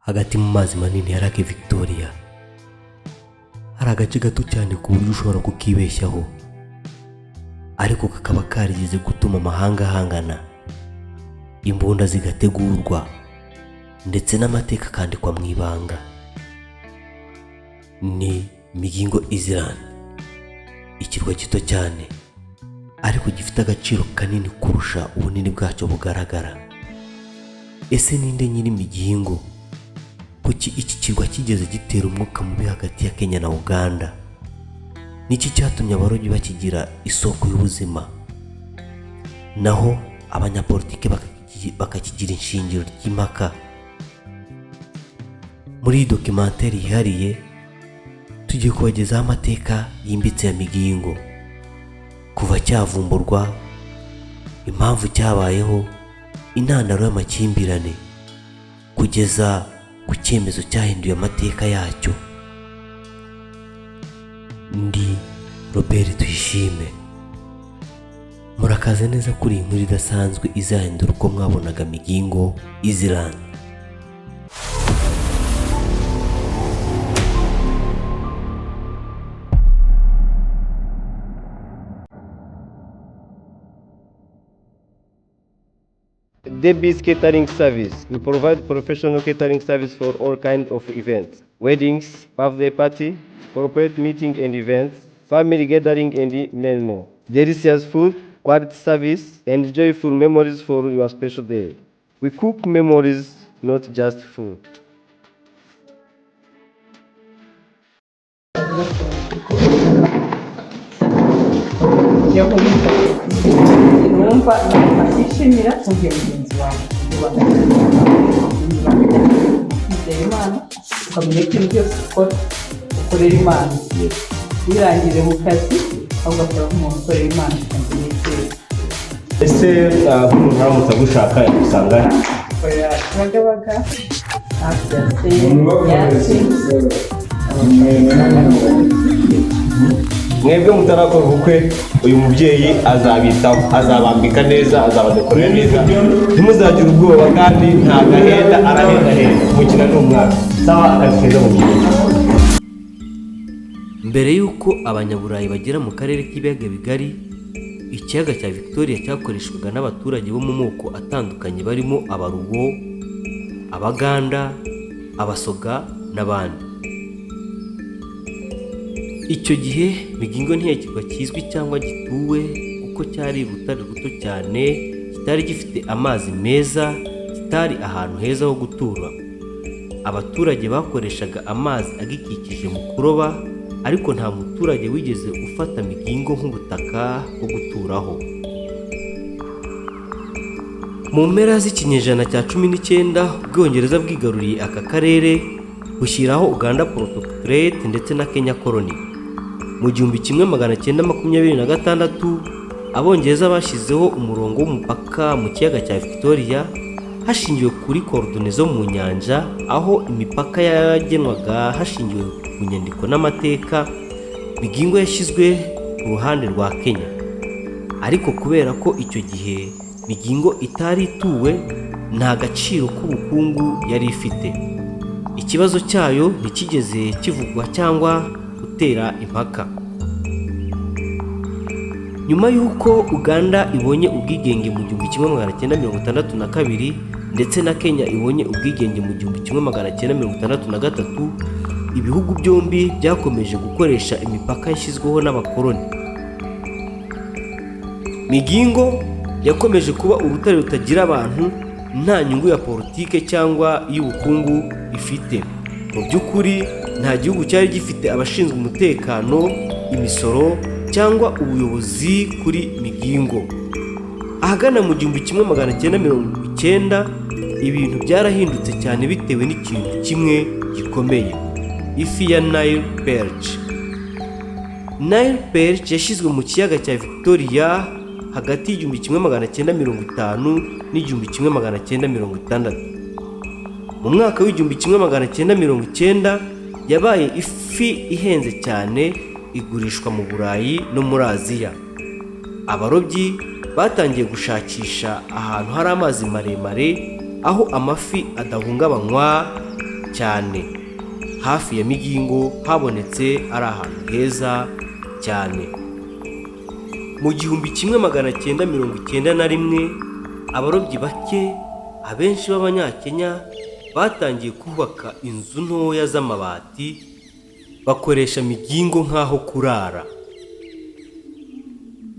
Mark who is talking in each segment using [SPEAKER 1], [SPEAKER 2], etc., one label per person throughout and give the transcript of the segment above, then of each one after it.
[SPEAKER 1] hagati mu mazi manini ya Lake Victoria. Hari agace gato cyane ku buryo ushobora kukibeshyaho, ariko kakaba karigeze gutuma amahanga ahangana, imbunda zigategurwa ndetse n'amateka akandikwa mu ibanga. Ni Migingo Island, ikirwa gito cyane ariko gifite agaciro kanini kurusha ubunini bwacyo bugaragara. Ese ninde nyiri Migingo? Kuki iki kirwa kigeze gitera umwuka mubi hagati ya Kenya na Uganda? Niki cyatumye abarobyi bakigira isoko y'ubuzima, naho abanyapolitike bakakigira inshingiro ry'impaka? Muri documentaire yihariye tugiye kubagezaho amateka yimbitse ya Migingo, kuva cyavumburwa, impamvu cyabayeho, intandaro y'amakimbirane, kugeza ku cyemezo cyahinduye amateka yacyo. Ndi Robert Tuyishime, murakaze neza kuri iyi nkuru idasanzwe izahindura uko mwabonaga Migingo Island.
[SPEAKER 2] Debbie's Catering Service. We provide professional catering service for all kinds of events: weddings, birthday party, corporate meeting and events, family gathering, and many more. Delicious food, quality service, and joyful memories for your special day. We cook memories, not just food.
[SPEAKER 3] Numva nashimira kumvira mugenzi wawe kwizera Imana, ukamenya ko ibintu byose ukorera Imana, wirangire mu kazi ahubwo akora nk'umuntu ukorera Imana ukamenya iteka.
[SPEAKER 2] Ese nk'umuntu aramutse agushaka yagusanga
[SPEAKER 3] Korera Kibagabaga hafi ya Seyasi.
[SPEAKER 2] mwebwe mutarakora ubukwe, uyu mubyeyi azabitaho, azabambika neza, azabadekorera neza, ntimuzagire ubwoba kandi nta gahenda, arahenda umukina n'umwana. Sawa, akazi keza mu gihe.
[SPEAKER 1] Mbere y'uko abanyaburayi bagera mu karere k'ibiyaga bigari, ikiyaga cya Victoria cyakoreshwaga n'abaturage bo mu moko atandukanye barimo Abaruwo, Abaganda, Abasoga n'abandi. Icyo gihe Migingo ntiyakirwa kizwi cyangwa gituwe, kuko cyari urutare ruto cyane, kitari gifite amazi meza, kitari ahantu heza ho gutura. Abaturage bakoreshaga amazi agikikije mu kuroba, ariko nta muturage wigeze ufata Migingo nk'ubutaka bwo guturaho. Mu mpera z'ikinyejana cya 19, Ubwongereza bwigaruriye aka karere bushyiraho Uganda Protectorate ndetse na Kenya Colony. Mu 1926 Abongereza bashyizeho umurongo w'umupaka mu kiyaga cya Victoria hashingiwe kuri korodone zo mu nyanja, aho imipaka yagenwaga hashingiwe ku nyandiko n'amateka. Migingo yashyizwe ku ruhande rwa Kenya, ariko kubera ko icyo gihe Migingo itari ituwe, nta gaciro k'ubukungu yari ifite. Ikibazo cyayo ntikigeze kivugwa cyangwa gutera impaka. Nyuma y'uko Uganda ibonye ubwigenge mu 1962 ndetse na Kenya ibonye ubwigenge mu 1963, ibihugu byombi byakomeje gukoresha imipaka yashyizweho n'abakoloni. Migingo yakomeje kuba urutare rutagira abantu, nta nyungu ya politike cyangwa y'ubukungu ifite. Mu by'ukuri nta gihugu cyari gifite abashinzwe umutekano, imisoro cyangwa ubuyobozi kuri Migingo. Ahagana mu 1990 ibintu byarahindutse cyane bitewe n'ikintu kimwe gikomeye: ifi ya Nile Perch. Nile Perch yashyizwe mu kiyaga cya Victoria hagati y'1950 n'1960. Mu mwaka w'1990 yabaye ifi ihenze cyane, igurishwa mu Burayi no muri Aziya. Abarobyi batangiye gushakisha ahantu hari amazi maremare, aho amafi adahungabanywa cyane. Hafi ya Migingo habonetse ari ahantu heza cyane. Mu 1991 abarobyi bake abenshi b'Abanyakenya batangiye kubaka inzu ntoya z'amabati bakoresha Migingo nk'aho kurara.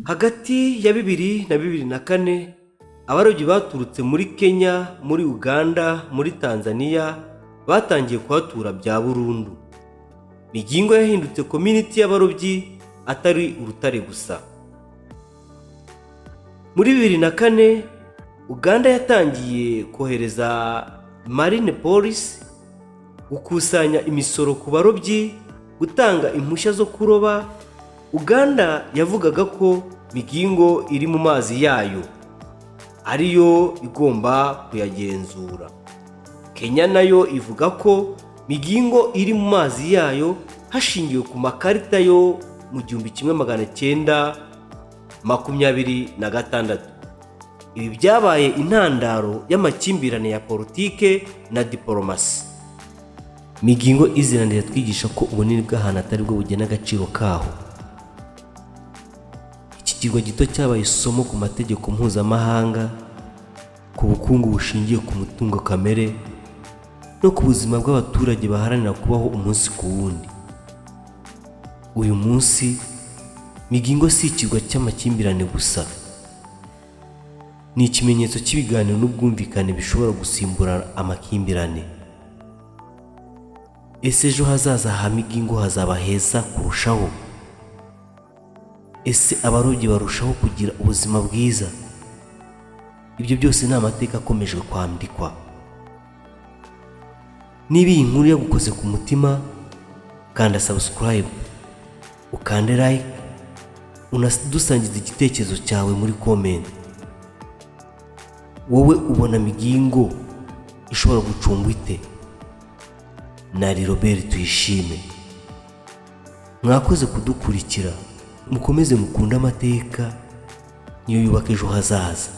[SPEAKER 1] Hagati ya 2000 na 2004 abarobyi baturutse muri Kenya, muri Uganda, muri Tanzania batangiye kuhatura bya burundu. Migingo yahindutse community y'abarobyi atari urutare gusa. Muri 2004 Uganda yatangiye kohereza Marine Police gukusanya imisoro ku barobyi, gutanga impushya zo kuroba. Uganda yavugaga ko Migingo iri mu mazi yayo ariyo igomba kuyagenzura. Kenya nayo ivuga ko Migingo iri mu mazi yayo hashingiwe ku makarita yo mu 1926. Ibi byabaye intandaro y'amakimbirane ya politike na diplomasi. Migingo Island yatwigisha ko ubunini bw'ahantu atari bwo bugena agaciro kaho. Iki kirwa gito cyabaye isomo ku mategeko mpuzamahanga, ku bukungu bushingiye ku mutungo kamere no ku buzima bw'abaturage baharanira kubaho umunsi ku wundi. Uyu munsi Migingo si ikirwa cy'amakimbirane gusa, ni ikimenyetso cy'ibiganiro n'ubwumvikane bishobora gusimbura amakimbirane. Ese ejo hazaza ha Migingo hazaba heza kurushaho? Ese abarobyi barushaho kugira ubuzima bwiza? Ibyo byose ni amateka akomeje kwandikwa. Niba iyi nkuru yagukoze ku mutima, kanda subscribe, ukande like, unadusangiza igitekerezo cyawe muri comment. Wowe ubona Migingo ishobora gucungwa ite? Nari Robert Tuyishime. Mwakoze kudukurikira, mukomeze mukunda amateka niyo yubaka ejo hazaza.